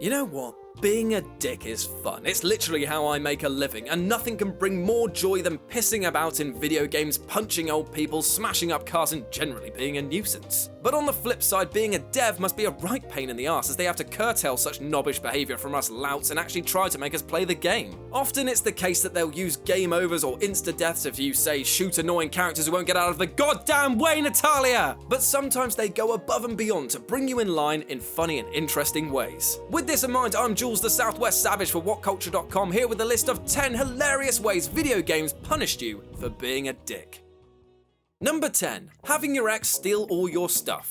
You know what? Being a dick is fun. It's literally how I make a living, and nothing can bring more joy than pissing about in video games, punching old people, smashing up cars, and generally being a nuisance. But on the flip side, being a dev must be a right pain in the ass, as they have to curtail such knobbish behaviour from us louts and actually try to make us play the game. Often it's the case that they'll use game overs or insta-deaths if you say shoot annoying characters who won't get out of the goddamn way, Natalia! But sometimes they go above and beyond to bring you in line in funny and interesting ways. With this in mind, I'm Jules the Southwest Savage for WhatCulture.com, here with a list of 10 hilarious ways video games punished you for being a dick. Number 10. Having your ex steal all your stuff.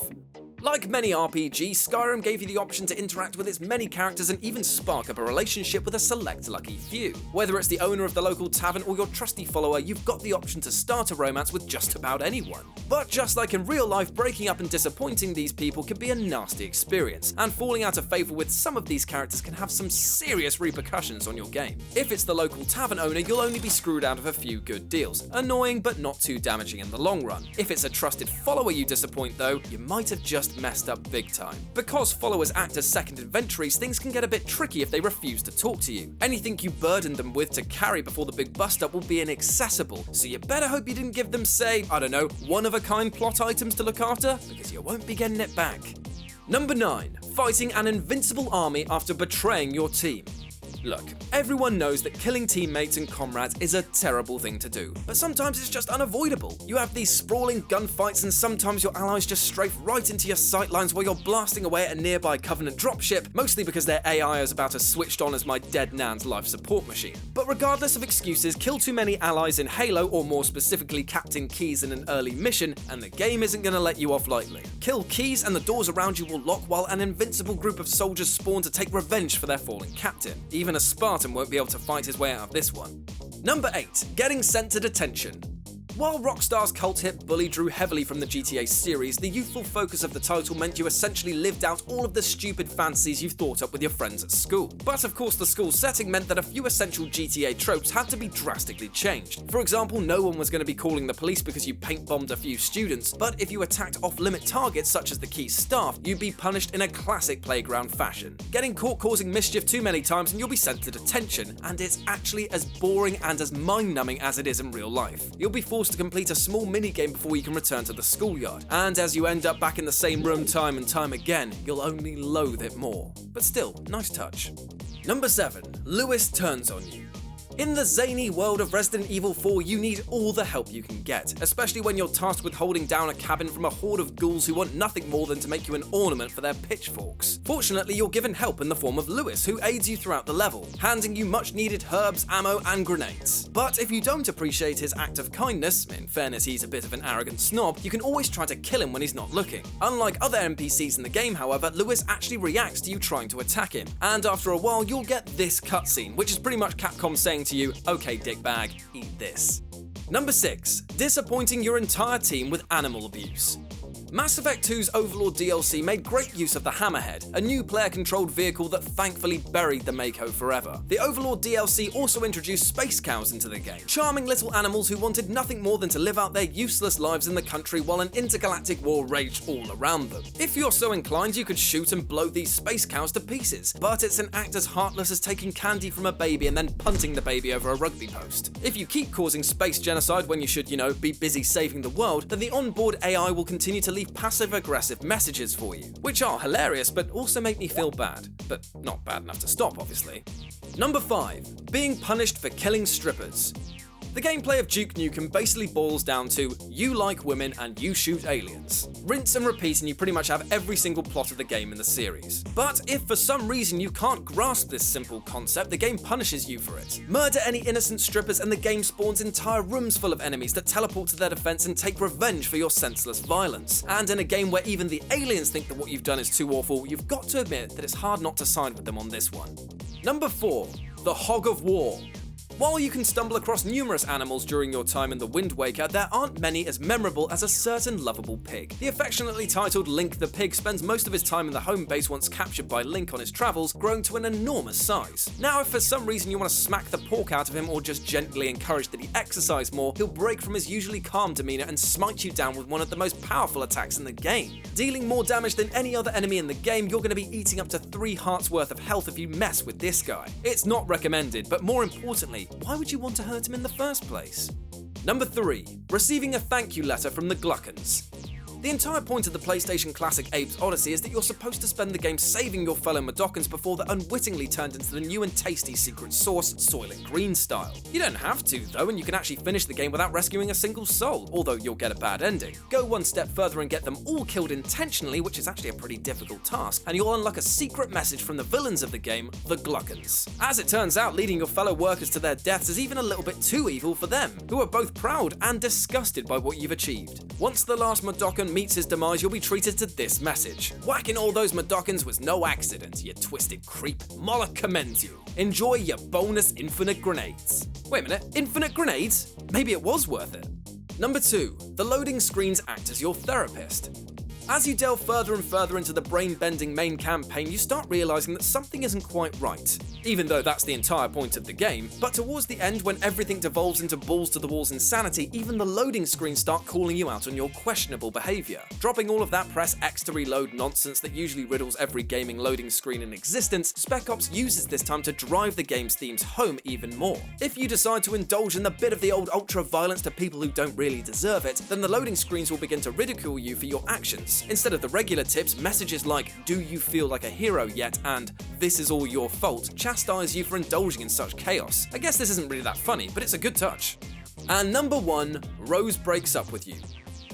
Like many RPGs, Skyrim gave you the option to interact with its many characters and even spark up a relationship with a select lucky few. Whether it's the owner of the local tavern or your trusty follower, you've got the option to start a romance with just about anyone. But just like in real life, breaking up and disappointing these people can be a nasty experience, and falling out of favour with some of these characters can have some serious repercussions on your game. If it's the local tavern owner, you'll only be screwed out of a few good deals. Annoying, but not too damaging in the long run. If it's a trusted follower you disappoint though, you might have just messed up big time. Because followers act as second inventories, things can get a bit tricky if they refuse to talk to you. Anything you burdened them with to carry before the big bust up will be inaccessible, so you better hope you didn't give them, say, I don't know, one-of-a-kind plot items to look after, because you won't be getting it back. Number 9. Fighting an invincible army after betraying your team. Look, everyone knows that killing teammates and comrades is a terrible thing to do, but sometimes it's just unavoidable. You have these sprawling gunfights and sometimes your allies just strafe right into your sightlines while you're blasting away at a nearby Covenant dropship, mostly because their AI is about as switched on as my dead nan's life support machine. But regardless of excuses, kill too many allies in Halo, or more specifically Captain Keyes in an early mission, and the game isn't going to let you off lightly. Kill Keyes and the doors around you will lock while an invincible group of soldiers spawn to take revenge for their fallen captain. Even a Spartan won't be able to fight his way out of this one. Number 8. Getting sent to detention. While Rockstar's cult hit Bully drew heavily from the GTA series, the youthful focus of the title meant you essentially lived out all of the stupid fantasies you thought up with your friends at school. But of course the school setting meant that a few essential GTA tropes had to be drastically changed. For example, no one was going to be calling the police because you paint-bombed a few students, but if you attacked off-limit targets such as the Key's staff, you'd be punished in a classic playground fashion. Getting caught causing mischief too many times and you'll be sent to detention, and it's actually as boring and as mind-numbing as it is in real life. You'll be forced to complete a small mini-game before you can return to the schoolyard, and as you end up back in the same room time and time again, you'll only loathe it more. But still, nice touch. Number 7. Lewis turns on you. In the zany world of Resident Evil 4, you need all the help you can get, especially when you're tasked with holding down a cabin from a horde of ghouls who want nothing more than to make you an ornament for their pitchforks. Fortunately, you're given help in the form of Lewis, who aids you throughout the level, handing you much needed herbs, ammo, and grenades. But if you don't appreciate his act of kindness, in fairness he's a bit of an arrogant snob, you can always try to kill him when he's not looking. Unlike other NPCs in the game, however, Lewis actually reacts to you trying to attack him, and after a while you'll get this cutscene, which is pretty much Capcom saying to you, okay dickbag, eat this. Number 6. Disappointing your entire team with animal abuse. Mass Effect 2's Overlord DLC made great use of the Hammerhead, a new player-controlled vehicle that thankfully buried the Mako forever. The Overlord DLC also introduced space cows into the game, charming little animals who wanted nothing more than to live out their useless lives in the country while an intergalactic war raged all around them. If you're so inclined, you could shoot and blow these space cows to pieces, but it's an act as heartless as taking candy from a baby and then punting the baby over a rugby post. If you keep causing space genocide when you should, be busy saving the world, then the onboard AI will continue to leave passive-aggressive messages for you, which are hilarious but also make me feel bad, but not bad enough to stop, obviously. Number 5. Being punished for killing strippers. The gameplay of Duke Nukem basically boils down to, you like women and you shoot aliens. Rinse and repeat and you pretty much have every single plot of the game in the series. But if for some reason you can't grasp this simple concept, the game punishes you for it. Murder any innocent strippers and the game spawns entire rooms full of enemies that teleport to their defense and take revenge for your senseless violence. And in a game where even the aliens think that what you've done is too awful, you've got to admit that it's hard not to side with them on this one. Number 4. The Hog of War. While you can stumble across numerous animals during your time in the Wind Waker, there aren't many as memorable as a certain lovable pig. The affectionately titled Link the Pig spends most of his time in the home base once captured by Link on his travels, growing to an enormous size. Now, if for some reason you want to smack the pork out of him or just gently encourage that he exercise more, he'll break from his usually calm demeanor and smite you down with one of the most powerful attacks in the game. Dealing more damage than any other enemy in the game, you're going to be eating up to 3 hearts worth of health if you mess with this guy. It's not recommended, but more importantly, why would you want to hurt him in the first place? Number 3. Receiving a thank you letter from the GLUKKONS. The entire point of the PlayStation classic Abe's Odyssey is that you're supposed to spend the game saving your fellow Mudokons before they're unwittingly turned into the new and tasty secret sauce, Soylent Green style. You don't have to though, and you can actually finish the game without rescuing a single soul, although you'll get a bad ending. Go one step further and get them all killed intentionally, which is actually a pretty difficult task, and you'll unlock a secret message from the villains of the game, the GLUKKONS. As it turns out, leading your fellow workers to their deaths is even a little bit too evil for them, who are both proud and disgusted by what you've achieved. Once the last Mudokon meets his demise, you'll be treated to this message. Whacking all those Mudokons was no accident, you twisted creep. Moloch commends you. Enjoy your bonus infinite grenades. Wait a minute, infinite grenades? Maybe it was worth it. Number 2. The loading screens act as your therapist. As you delve further and further into the brain-bending main campaign, you start realizing that something isn't quite right. Even though that's the entire point of the game, but towards the end when everything devolves into balls-to-the-walls insanity, even the loading screens start calling you out on your questionable behavior. Dropping all of that press X to reload nonsense that usually riddles every gaming loading screen in existence, Spec Ops uses this time to drive the game's themes home even more. If you decide to indulge in the bit of the old ultra-violence to people who don't really deserve it, then the loading screens will begin to ridicule you for your actions. Instead of the regular tips, messages like, "Do you feel like a hero yet?" and "This is all your fault" chastise you for indulging in such chaos. I guess this isn't really that funny, but it's a good touch. And number 1, Rose breaks up with you.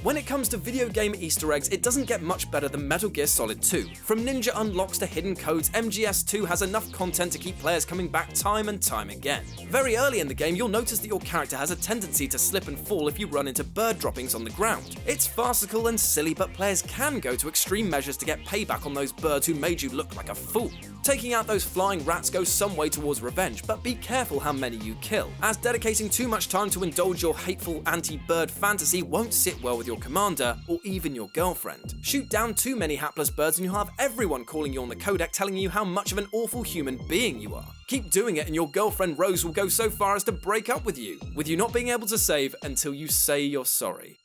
When it comes to video game Easter eggs, it doesn't get much better than Metal Gear Solid 2. From ninja unlocks to hidden codes, MGS2 has enough content to keep players coming back time and time again. Very early in the game, you'll notice that your character has a tendency to slip and fall if you run into bird droppings on the ground. It's farcical and silly, but players can go to extreme measures to get payback on those birds who made you look like a fool. Taking out those flying rats goes some way towards revenge, but be careful how many you kill, as dedicating too much time to indulge your hateful anti-bird fantasy won't sit well with your commander or even your girlfriend. Shoot down too many hapless birds and you'll have everyone calling you on the codec telling you how much of an awful human being you are. Keep doing it and your girlfriend Rose will go so far as to break up with you not being able to save until you say you're sorry.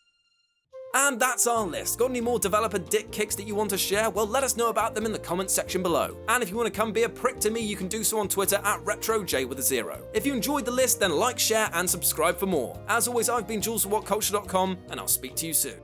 And that's our list. Got any more developer dick kicks that you want to share? Well, let us know about them in the comments section below. And if you want to come be a prick to me, you can do so on Twitter at RetroJ0. If you enjoyed the list, then like, share, and subscribe for more. As always, I've been Jules for WhatCulture.com, and I'll speak to you soon.